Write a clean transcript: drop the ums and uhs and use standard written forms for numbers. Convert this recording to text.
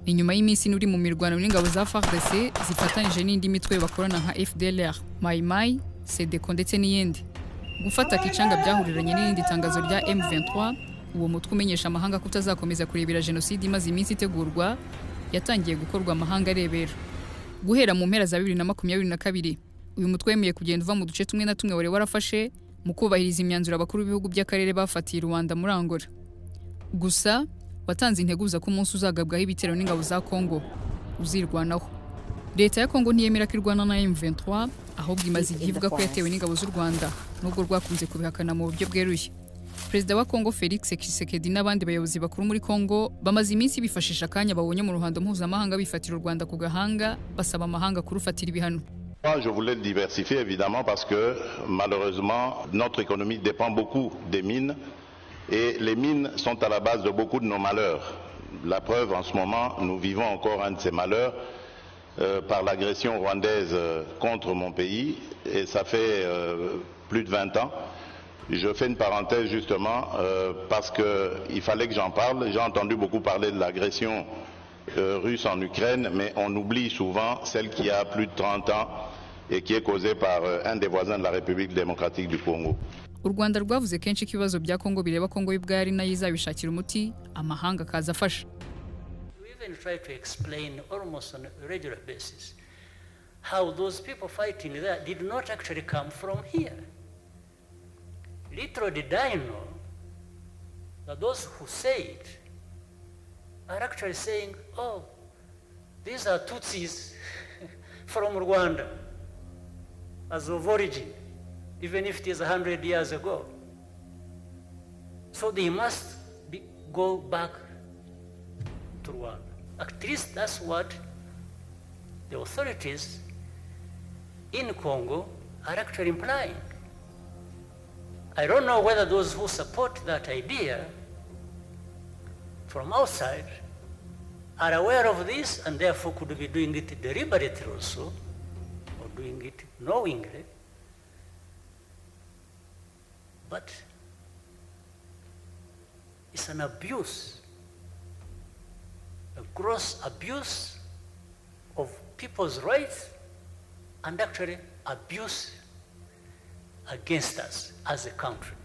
Inyuma y'iminsi uri mu mirwano n'ingabo za FARDC zifatanyije n'indi mitwe bakorana nka FDLR, Mai Mai, SEDECO ndetse n'iyindi. Gufata Kicanga byahuriranye n'irindi tangazo rya M23, uwo mutwe umenyesha amahanga kutazakomeza kurebera jenoside imaze iminsi itegurwa, yatangiye gukorwa amahanga arebera. Guhera mu mpera za 2022, uyu mutwe wemeye kugenda uva mu duce tumwe na tumwe wari warafashe mu kubahiriza imyanzuro abakuru b'ibihugu by'akarere bafatiye Rwanda muri Angola. Gusa watanze integuza ko umunsi uzagabwaho ibitero n'ingabo za Kongo uzirwanaho. Leta ya Kongo ntiyemera ko irwana na M23, ahubwo imaze igihe ivuga ko yatewe n'ingabo z'u Rwanda nubwo rwakunze kubihakana mu buryo bweruye. Perezida wa Kongo Felix Tshisekedi n'abandi bayobozi bakuru muri Kongo bamaze iminsi bifashisha akanya babonye mu ruhando mpuzamahanga bifatira u Rwanda ku gahanga basaba amahanga kurufatira ibihano. Je voulais diversifier évidemment parce que malheureusement notre économie dépend beaucoup des mines et les mines sont à la base de beaucoup de nos malheurs. La preuve en ce moment, nous vivons encore un de ces malheurs par l'agression rwandaise contre mon pays et ça fait plus de 20 ans. Je fais une parenthèse justement parce qu'il fallait que j'en parle. J'ai entendu beaucoup parler de l'agression russe en Ukraine, mais on oublie souvent celle qui a plus de 30 ans et qui est causée par un des voisins de la République démocratique du Congo. U Rwanda rwavuze kenshi ko ibibazo bya Kongo bireba Kongo y'ubwari nayo izabishakira umuti amahanga kaza afasha. We even try to explain almost on a regular basis how those people fighting there did not actually come from here. Little did I know that those who say it are actually saying, oh, these are Tutsis from Rwanda as of origin, even if it is 100 years ago. So they must go back to Rwanda. At least that's what the authorities in Congo are actually implying. I don't know whether those who support that idea from outside are aware of this and therefore could be doing it deliberately also, or doing it knowingly. But it's an abuse, a gross abuse of people's rights and actually abuse against us as a country.